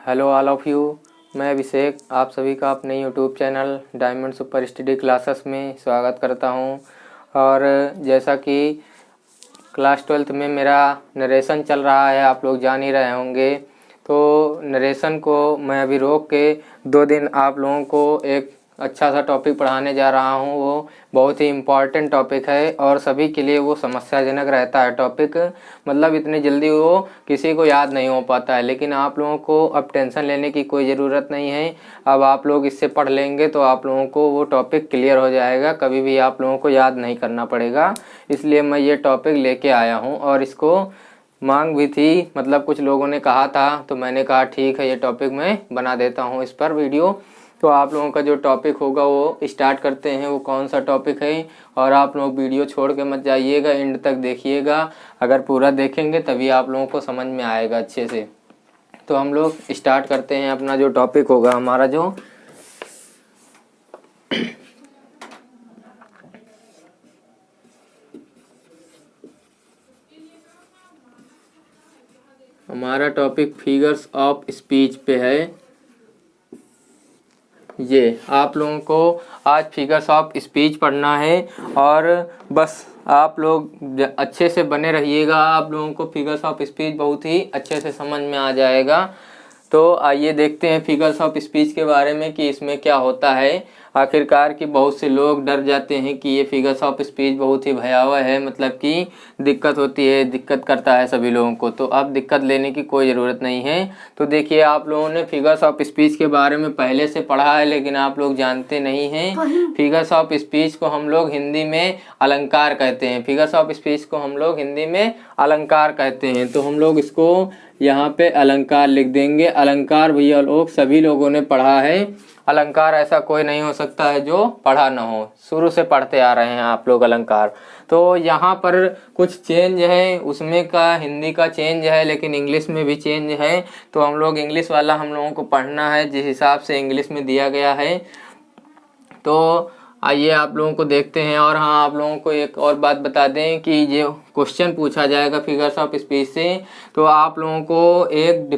Hello all of you. मैं अभिषेक आप सभी का अपने YouTube channel diamond super study classes में स्वागत करता हूं। और जैसा कि क्लास 12th में मेरा नरेशन चल रहा है, आप लोग जान ही रहे होंगे। तो नरेशन को मैं अभी रोक के 2 दिन आप लोगों को एक अच्छा सा टॉपिक पढ़ाने जा रहा हूं। वो बहुत ही इम्पॉर्टेंट टॉपिक है और सभी के लिए वो समस्याजनक रहता है टॉपिक। मतलब इतनी जल्दी वो किसी को याद नहीं हो पाता है, लेकिन आप लोगों को अब टेंशन लेने की कोई ज़रूरत नहीं है। अब आप लोग इससे पढ़ लेंगे तो आप लोगों को वो टॉपिक क्लियर हो जाएगा, कभी भी आप लोगों को याद नहीं करना पड़ेगा। इसलिए मैं ये टॉपिक लेके आया हूँ और इसको मांग भी थी, मतलब कुछ लोगों ने कहा था, तो मैंने कहा ठीक है ये टॉपिक मैं बना देता हूँ इस पर वीडियो। तो आप लोगों का जो टॉपिक होगा वो स्टार्ट करते हैं। वो कौन सा टॉपिक है, और आप लोग वीडियो छोड़ के मत जाइएगा, एंड तक देखिएगा। अगर पूरा देखेंगे तभी आप लोगों को समझ में आएगा अच्छे से। तो हम लोग स्टार्ट करते हैं अपना जो टॉपिक होगा हमारा जो हमारा टॉपिक फिगर्स ऑफ स्पीच पे है। ये आप लोगों को आज फिगर्स ऑफ स्पीच पढ़ना है और बस आप लोग अच्छे से बने रहिएगा। आप लोगों को फिगर्स ऑफ स्पीच बहुत ही अच्छे से समझ में आ जाएगा। तो आइए देखते हैं फिगर्स ऑफ स्पीच के बारे में कि इसमें क्या होता है। आखिरकार कि बहुत से लोग डर जाते हैं कि ये फिगर्स ऑफ स्पीच बहुत ही भयावह है, मतलब कि दिक्कत होती है, दिक्कत करता है सभी लोगों को। तो अब दिक्कत लेने की कोई ज़रूरत नहीं है। तो देखिए, आप लोगों ने फिगर्स ऑफ स्पीच के बारे में पहले से पढ़ा है, लेकिन आप लोग जानते नहीं हैं। फिगर्स ऑफ स्पीच को हम लोग हिंदी में अलंकार कहते हैं। फिगर्स ऑफ स्पीच को हम लोग हिंदी में अलंकार कहते हैं। तो हम लोग इसको यहाँ पे अलंकार लिख देंगे। अलंकार भैया लोग सभी लोगों ने पढ़ा है। अलंकार ऐसा कोई नहीं हो सकता है जो पढ़ा ना हो, शुरू से पढ़ते आ रहे हैं आप लोग अलंकार। तो यहाँ पर कुछ चेंज है, उसमें का हिंदी का चेंज है, लेकिन इंग्लिश में भी चेंज है। तो हम लोग इंग्लिश वाला हम लोगों को पढ़ना है जिस हिसाब से इंग्लिश में दिया गया है। तो आइए आप लोगों को देखते हैं। और हाँ, आप लोगों को एक और बात बता दें कि ये क्वेश्चन पूछा जाएगा फिगर्स ऑफ स्पीच से, तो आप लोगों को एक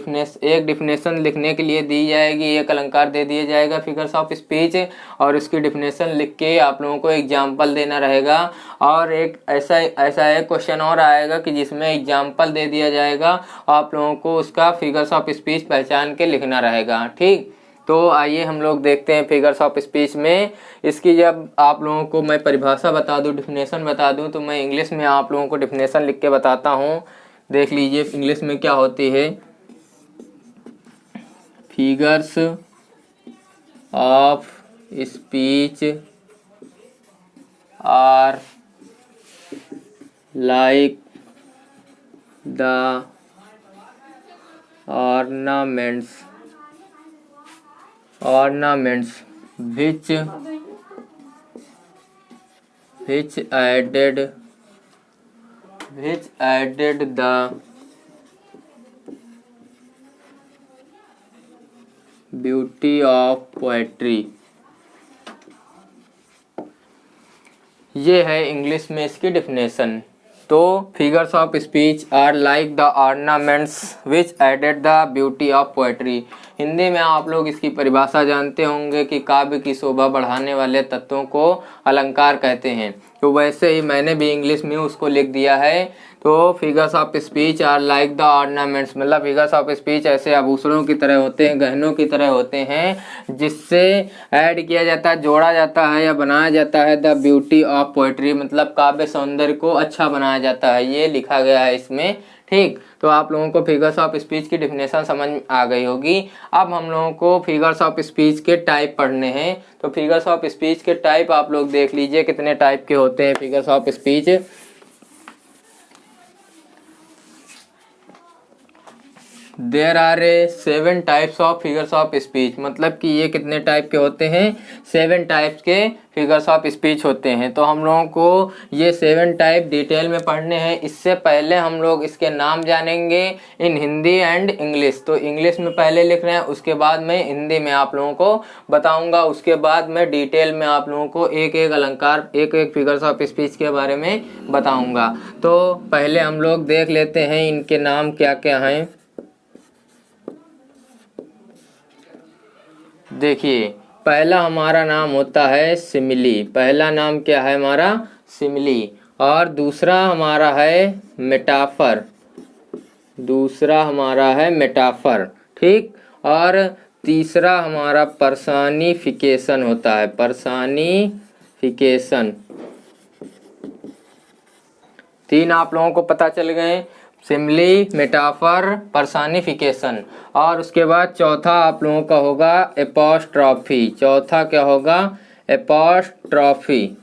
डिफिनेशन लिखने के लिए दी जाएगी, एक अलंकार दे दिया जाएगा फिगर्स ऑफ स्पीच, और उसकी डिफिनेशन लिख के आप लोगों को एग्जाम्पल देना रहेगा। और एक ऐसा एक क्वेश्चन और आएगा कि जिसमें एग्जाम्पल दे दिया जाएगा, आप लोगों को उसका फिगर्स ऑफ स्पीच पहचान के लिखना रहेगा। ठीक, तो आइए हम लोग देखते हैं फिगर्स ऑफ स्पीच में। इसकी जब आप लोगों को मैं परिभाषा बता दूं, डिफिनेशन बता दूं, तो मैं इंग्लिश में आप लोगों को डिफिनेशन लिख के बताता हूं। देख लीजिए इंग्लिश में क्या होती है। Figures of speech are like the ornaments which added the beauty of poetry। ये है इंग्लिश में इसकी डिफिनेशन। तो figures of speech are like the ornaments which added the beauty of poetry. Hindi में आप लोग इसकी परिभाषा जानते होंगे कि काव्य की शोभा बढ़ाने वाले तत्वों को अलंकार कहते हैं। तो वैसे ही मैंने भी इंग्लिश में उसको लिख दिया है। तो figures of speech are like the ornaments, मतलब फिगर्स ऑफ स्पीच ऐसे आभूषणों की तरह होते हैं, गहनों की तरह होते हैं, जिससे ऐड किया जाता है, जोड़ा जाता है या बनाया जाता है द ब्यूटी ऑफ पोएट्री, मतलब काव्य सौंदर्य को अच्छा बनाया जाता है। ये लिखा गया है इसमें। ठीक, तो आप लोगों को फिगर्स ऑफ स्पीच की डिफिनेशन समझ आ गई होगी। अब हम लोगों को फिगर्स ऑफ स्पीच के टाइप पढ़ने हैं। तो फिगर्स ऑफ स्पीच के टाइप आप लोग देख लीजिए कितने टाइप के होते हैं figures of speech. There are 7 types of figures of speech, मतलब कि ये कितने टाइप के होते हैं, 7 टाइप्स के फिगर्स ऑफ स्पीच होते हैं। तो हम लोगों को ये 7 टाइप डिटेल में पढ़ने हैं। इससे पहले हम लोग इसके नाम जानेंगे इन हिंदी एंड इंग्लिश। तो इंग्लिश में पहले लिख रहे हैं, उसके बाद मैं हिंदी में आप लोगों को बताऊंगा। उसके बाद मैं डिटेल में आप लोगों को एक एक अलंकार, एक एक फिगर्स ऑफ स्पीच के बारे में बताऊंगा। तो पहले हम लोग देख लेते हैं इनके नाम क्या क्या हैं। देखिए पहला हमारा नाम होता है सिमिली, पहला नाम क्या है हमारा सिमिली, और दूसरा हमारा है मेटाफर, दूसरा हमारा है मेटाफर, ठीक। और तीसरा हमारा पर्सनिफिकेशन होता है, पर्सनिफिकेशन। तीन आप लोगों को पता चल गए, सिमिली, मेटाफर, पर्सनिफिकेशन। और उसके बाद चौथा आप लोगों का होगा एपोस्ट्रॉफी, चौथा क्या होगा एपोस्ट्रॉफी,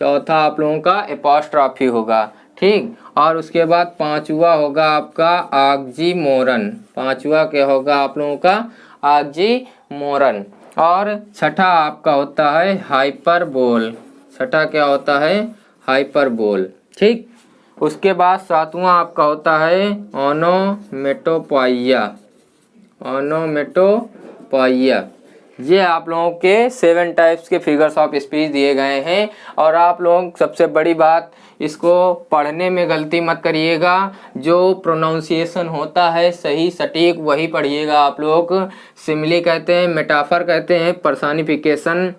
चौथा आप लोगों का एपोस्ट्रॉफी होगा, ठीक। और उसके बाद पांचवा होगा आपका ऑक्सीमोरन, पांचवा क्या होगा आप लोगों का ऑक्सीमोरन। और छठा आपका होता है हाइपरबोल, छठा क्या होता है हाइपरबोल, ठीक। उसके बाद सातवां आपका होता है ओनोमेटोपोइया, ओनोमेटोपोइया। ये आप लोगों के 7 टाइप्स के फिगर्स ऑफ स्पीच दिए गए हैं। और आप लोग सबसे बड़ी बात, इसको पढ़ने में गलती मत करिएगा, जो प्रोनाउंसिएशन होता है सही सटीक वही पढ़िएगा आप लोग। सिमिली कहते हैं, मेटाफर कहते हैं, पर्सनिफिकेशन,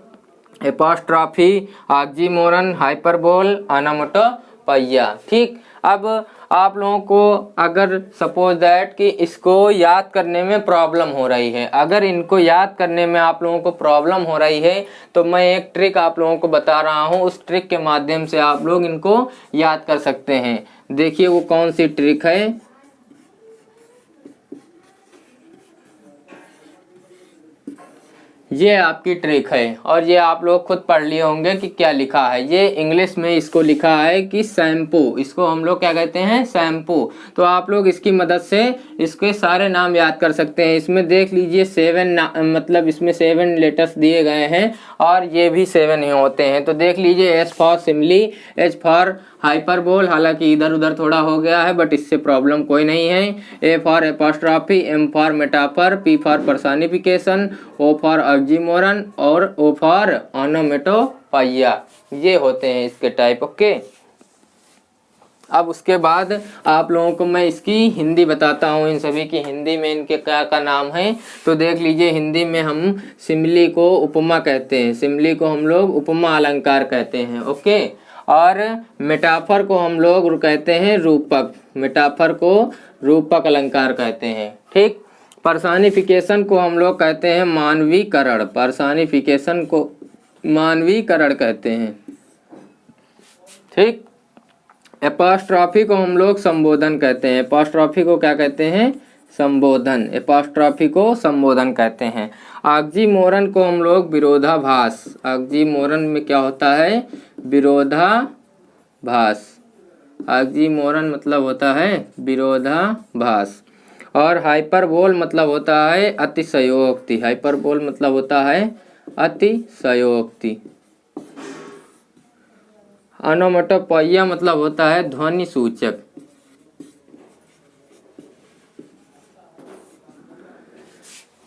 एपोस्ट्रॉफी, ऑक्सीमोरन, हाइपरबोल, ओनोमेटोपोइया, ठीक। अब आप लोगों को अगर सपोज दैट कि इसको याद करने में प्रॉब्लम हो रही है, अगर इनको याद करने में आप लोगों को प्रॉब्लम हो रही है तो मैं एक ट्रिक आप लोगों को बता रहा हूँ, उस ट्रिक के माध्यम से आप लोग इनको याद कर सकते हैं। देखिए वो कौन सी ट्रिक है। ये आपकी ट्रिक है और ये आप लोग खुद पढ़ लिए होंगे कि क्या लिखा है। ये इंग्लिश में इसको लिखा है कि शैम्पू, इसको हम लोग क्या कहते हैं शैम्पू। तो आप लोग इसकी मदद से इसके सारे नाम याद कर सकते हैं। इसमें देख लीजिए 7 मतलब इसमें 7 लेटर्स दिए गए हैं और ये भी 7 ही होते हैं। तो देख लीजिए S for simile, H for hyperbole, हालांकि इधर उधर थोड़ा हो गया है बट इससे प्रॉब्लम कोई नहीं है। A for apostrophe, M for metaphor, P for personification, O for oxymoron और ओ फॉर ओनोमेटोपोइया। ये होते हैं इसके टाइप, ओके। अब उसके बाद आप लोगों को मैं इसकी हिंदी बताता हूँ, इन सभी की हिंदी में इनके क्या का नाम है। तो देख लीजिए हिंदी में हम सिमिली को उपमा कहते हैं, सिमिली को हम लोग उपमा अलंकार कहते हैं, ओके। और मेटाफर को हम लोग कहते हैं रूपक, मेटाफर को रूपक अलंकार कहते हैं, ठीक। पर्सनिफिकेशन को हम लोग कहते हैं मानवीकरण, पर्सनिफिकेशन को मानवीकरण कहते हैं, ठीक। एपोस्ट्रॉफी को हम लोग संबोधन कहते हैं, एपोस्ट्रॉफी को क्या कहते हैं संबोधन, एपोस्ट्रॉफी को संबोधन कहते हैं। ऑक्सीमोरन को हम लोग विरोधाभास, ऑक्सीमोरन में क्या होता है विरोधाभास, ऑक्सीमोरन मतलब होता है विरोधाभास। और हाइपरबोल मतलब होता है अतिशयोक्ति, हाइपरबोल मतलब होता है अतिशयोक्ति। ओनोमेटोपोइया मतलब होता है ध्वनि सूचक।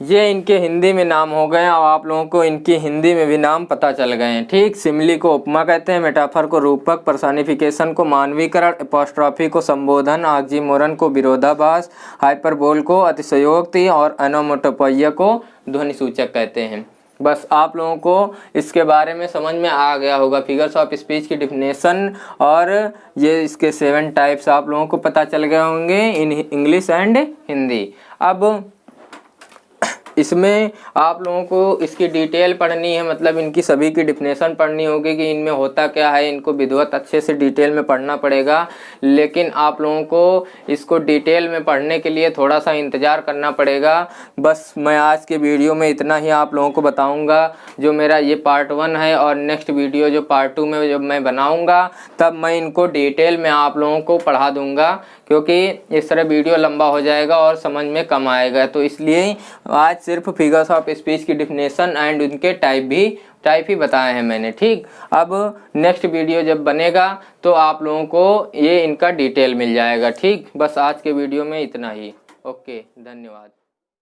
ये इनके हिंदी में नाम हो गए और आप लोगों को इनकी हिंदी में भी नाम पता चल गए हैं, ठीक। सिमिली को उपमा कहते हैं, मेटाफर को रूपक, पर्सनिफिकेशन को मानवीकरण, एपोस्ट्रॉफी को संबोधन, ऑक्सीमोरन को विरोधाभास, हाइपरबोल को अतिशयोक्ति और ओनोमेटोपोइया को ध्वनि सूचक कहते हैं। बस आप लोगों को इसके बारे में समझ में आ गया होगा, फिगर्स ऑफ स्पीच की डिफिनेशन और ये इसके 7 टाइप्स आप लोगों को पता चल गए होंगे इन इंग्लिश एंड हिंदी। अब इसमें आप लोगों को इसकी डिटेल पढ़नी है, मतलब इनकी सभी की डिफिनेशन पढ़नी होगी कि इनमें होता क्या है, इनको विधिवत अच्छे से डिटेल में पढ़ना पड़ेगा। लेकिन आप लोगों को इसको डिटेल में पढ़ने के लिए थोड़ा सा इंतज़ार करना पड़ेगा। बस मैं आज के वीडियो में इतना ही आप लोगों को बताऊंगा। जो मेरा ये पार्ट 1 है और नेक्स्ट वीडियो जो पार्ट 2 में जब मैं बनाऊँगा तब मैं इनको डिटेल में आप लोगों को पढ़ा दूँगा, क्योंकि इस तरह वीडियो लंबा हो जाएगा और समझ में कम आएगा। तो इसलिए आज सिर्फ फिगर्स ऑफ स्पीच की डिफिनेशन एंड उनके टाइप ही बताए हैं मैंने, ठीक। अब नेक्स्ट वीडियो जब बनेगा तो आप लोगों को ये इनका डिटेल मिल जाएगा, ठीक। बस आज के वीडियो में इतना ही, ओके, धन्यवाद।